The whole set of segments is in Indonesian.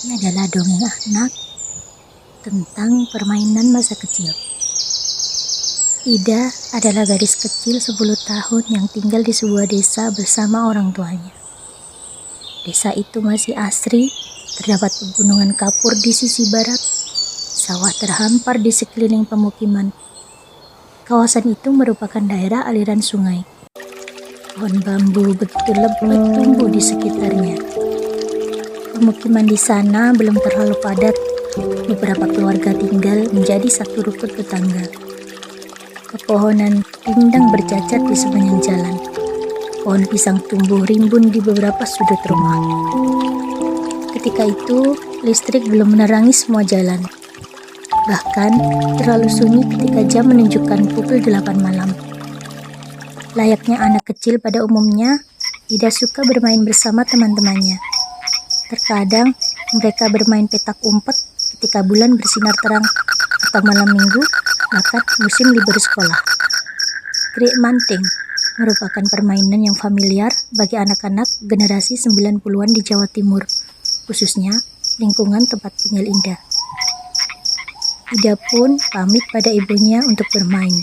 Ini adalah dongeng anak tentang permainan masa kecil. Ida adalah gadis kecil 10 tahun yang tinggal di sebuah desa bersama orang tuanya. Desa itu masih asri, terdapat pegunungan kapur di sisi barat, sawah terhampar di sekeliling pemukiman. Kawasan itu merupakan daerah aliran sungai. Pohon bambu begitu lebat tumbuh di sekitarnya. Pemukiman di sana belum terlalu padat. Beberapa keluarga tinggal menjadi satu rukun tetangga. Pepohonan rindang bercacat di sepanjang jalan. Pohon pisang tumbuh rimbun di beberapa sudut rumah. Ketika itu, listrik belum menerangi semua jalan. Bahkan, terlalu sunyi ketika jam menunjukkan pukul 8 malam. Layaknya anak kecil pada umumnya, Ida suka bermain bersama teman-temannya. Terkadang, mereka bermain petak umpet ketika bulan bersinar terang atau malam minggu, bahkan musim libur sekolah. Krik manting merupakan permainan yang familiar bagi anak-anak generasi 90-an di Jawa Timur, khususnya lingkungan tempat tinggal Ida. Ida pun pamit pada ibunya untuk bermain.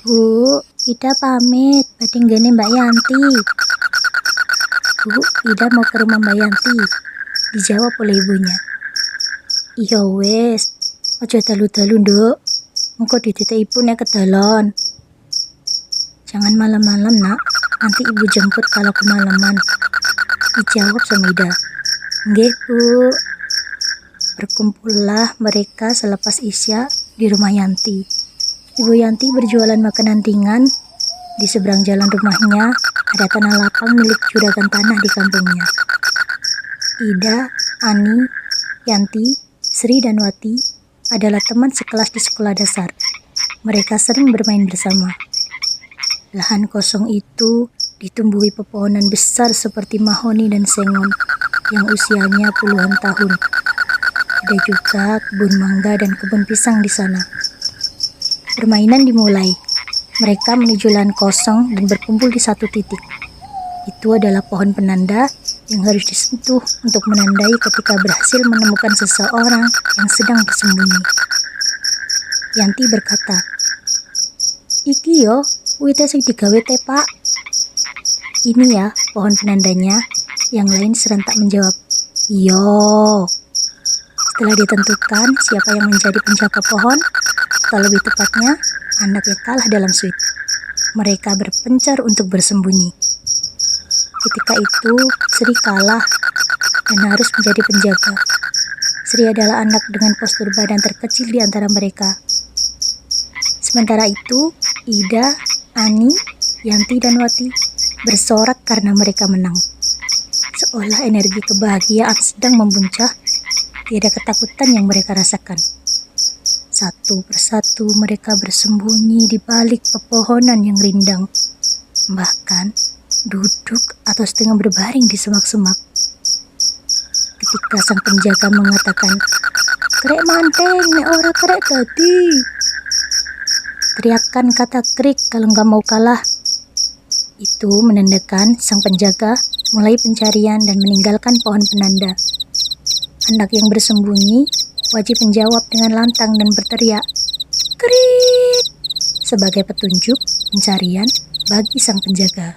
"Bu, Ida pamit, badhe nggene Mbak Yanti." "Bu, Ida mau ke rumah Mbak Yanti," dijawab oleh ibunya. "Iya wes, aja dalu-dalu nduk, engko dititik ibu nek kedalon." "Jangan malam-malam nak, nanti ibu jemput kalau kemalaman," dijawab sama Ida. "Nggih Bu." Berkumpullah mereka selepas Isya di rumah Yanti. Ibu Yanti berjualan makanan ringan. Di seberang jalan rumahnya ada tanah lapang milik juragan tanah di kampungnya. Ida, Ani, Yanti, Sri dan Wati adalah teman sekelas di sekolah dasar. Mereka sering bermain bersama. Lahan kosong itu ditumbuhi pepohonan besar seperti mahoni dan sengon yang usianya puluhan tahun. Ada juga kebun mangga dan kebun pisang di sana. Permainan dimulai. Mereka menuju lahan kosong dan berkumpul di satu titik. Itu adalah pohon penanda yang harus disentuh untuk menandai ketika berhasil menemukan seseorang yang sedang bersembunyi. Yanti berkata, "Iki yo, wite sing digawe te Pak." "Ini ya pohon penandanya." Yang lain serentak menjawab, "Iyo." Setelah ditentukan siapa yang menjadi penjaga pohon, atau lebih tepatnya, anak yang kalah dalam suit, mereka berpencar untuk bersembunyi. Ketika itu, Sri kalah dan harus menjadi penjaga. Sri adalah anak dengan postur badan terkecil di antara mereka. Sementara itu, Ida, Ani, Yanti, dan Wati bersorak karena mereka menang. Seolah energi kebahagiaan sedang membuncah, tiada ketakutan yang mereka rasakan. Satu persatu mereka bersembunyi di balik pepohonan yang rindang. Bahkan duduk atau setengah berbaring di semak-semak. Ketika sang penjaga mengatakan, "Krek manteng, nek ora krek dadi." Teriakan kata krik kalau nggak mau kalah. Itu menandakan sang penjaga mulai pencarian dan meninggalkan pohon penanda. Anak yang bersembunyi wajib menjawab dengan lantang dan berteriak, "Krik!" sebagai petunjuk pencarian bagi sang penjaga.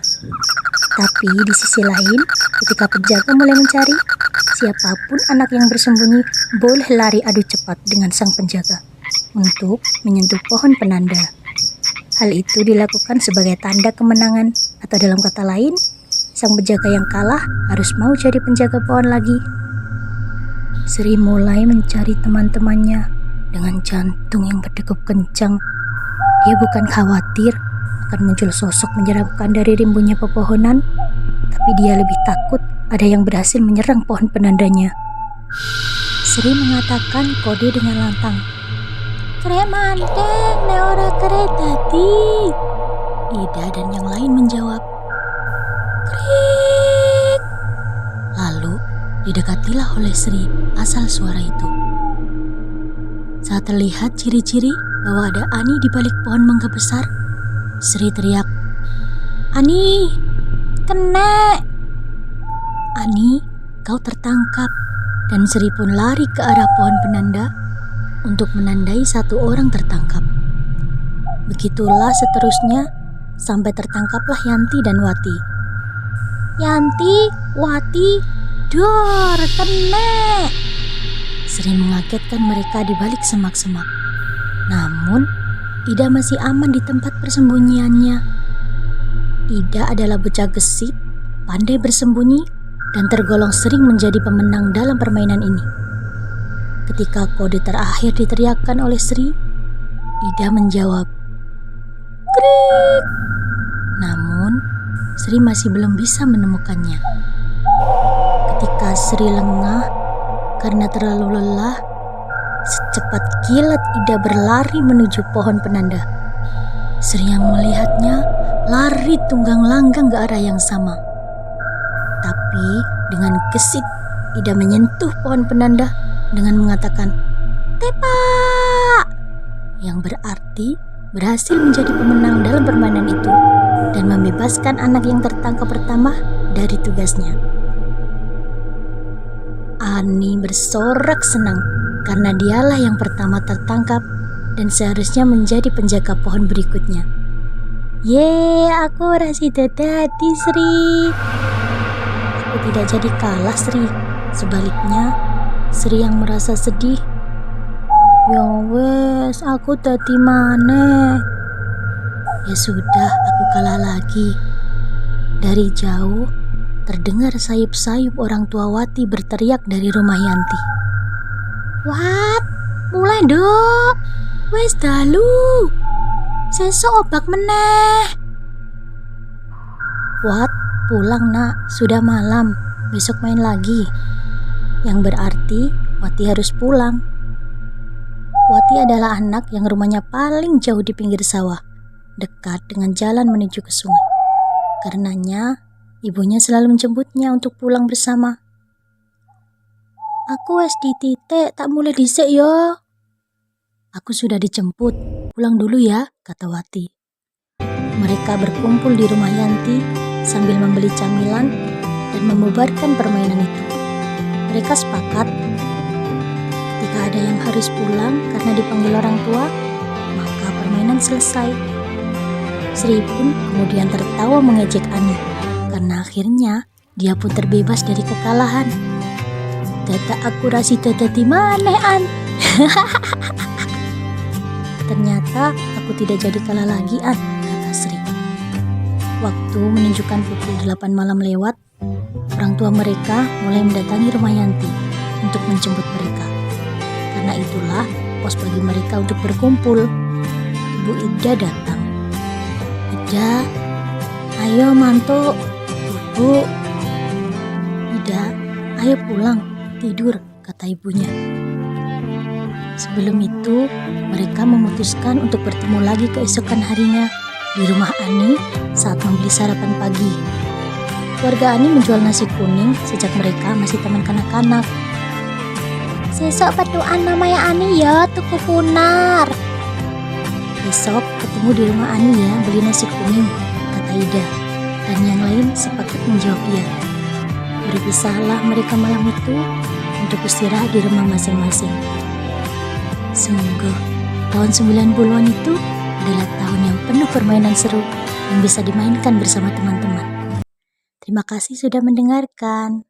Tapi di sisi lain, ketika penjaga mulai mencari, siapapun anak yang bersembunyi boleh lari adu cepat dengan sang penjaga untuk menyentuh pohon penanda. Hal itu dilakukan sebagai tanda kemenangan, atau dalam kata lain, sang penjaga yang kalah harus mau jadi penjaga pohon lagi. Sri mulai mencari teman-temannya dengan jantung yang berdegup kencang. Dia bukan khawatir akan muncul sosok menyeramkan dari rimbunnya pepohonan, tapi dia lebih takut ada yang berhasil menyerang pohon penandanya. Sri mengatakan kode dengan lantang, "Krek manteng, nek ora krek dadi." Ida dan yang lain menjawab, "Krik." Lalu didekatilah oleh Sri asal suara itu. Saat terlihat ciri-ciri bahwa ada Ani di balik pohon mangga besar, Sri teriak, "Ani, kena!" "Ani, kau tertangkap," dan Sri pun lari ke arah pohon penanda untuk menandai satu orang tertangkap. Begitulah seterusnya sampai tertangkaplah Yanti dan Wati. Yanti, Wati, dor, kena! Sri mengagetkan mereka di balik semak-semak. Namun, Ida masih aman di tempat persembunyiannya. Ida adalah bocah gesit, pandai bersembunyi, dan tergolong sering menjadi pemenang dalam permainan ini. Ketika kode terakhir diteriakkan oleh Sri, Ida menjawab, "Krik!" Namun, Sri masih belum bisa menemukannya. Ketika Sri lengah karena terlalu lelah, secepat kilat Ida berlari menuju pohon penanda. Sri yang melihatnya lari tunggang langgang ke arah yang sama. Tapi dengan gesit Ida menyentuh pohon penanda dengan mengatakan, "Tepa!" yang berarti berhasil menjadi pemenang dalam permainan itu dan membebaskan anak yang tertangkap pertama dari tugasnya. Ani bersorak senang karena dialah yang pertama tertangkap dan seharusnya menjadi penjaga pohon berikutnya. Ye, aku rasi dadi Sri. Aku tidak jadi kalah Sri. Sebaliknya, Sri yang merasa sedih. Ya wes, aku dadi maneh. Ya sudah, aku kalah lagi. Dari jauh, terdengar sayup-sayup orang tua Wati berteriak dari rumah Yanti. Wat, mulai dok. Wes dalu. Sesok obak meneh. Wat, pulang nak, sudah malam. Besok main lagi. Yang berarti Wati harus pulang. Wati adalah anak yang rumahnya paling jauh di pinggir sawah, dekat dengan jalan menuju ke sungai. Karenanya, ibunya selalu menjemputnya untuk pulang bersama. Aku wes di titik, tak mulai dhisik yo. Aku sudah dijemput, pulang dulu ya, kata Wati. Mereka berkumpul di rumah Yanti sambil membeli camilan dan membubarkan permainan itu. Mereka sepakat ketika ada yang harus pulang karena dipanggil orang tua, maka permainan selesai. Sri pun kemudian tertawa mengejek Ani karena akhirnya dia pun terbebas dari kekalahan. Data aku rasi data di mana An? Ternyata aku tidak jadi kalah lagi An, kata Sri. Waktu menunjukkan pukul 8 malam lewat, orang tua mereka mulai mendatangi rumah Yanti untuk menjemput mereka. Karena itulah pos bagi mereka untuk berkumpul. Ibu Ida datang. Ida, ayo mantuk. Bu, Ida, ayo pulang, tidur, kata ibunya. Sebelum itu, mereka memutuskan untuk bertemu lagi keesokan harinya di rumah Ani saat membeli sarapan pagi. Keluarga Ani menjual nasi kuning sejak mereka masih teman kanak-kanak. Sesok berdoa namanya Ani ya, tuku punar. Besok ketemu di rumah Ani ya, beli nasi kuning, kata Ida. Dan yang lain sepakat menjawab ya. Berpisahlah mereka malam itu untuk istirahat di rumah masing-masing. Sungguh, tahun 90-an itu adalah tahun yang penuh permainan seru yang bisa dimainkan bersama teman-teman. Terima kasih sudah mendengarkan.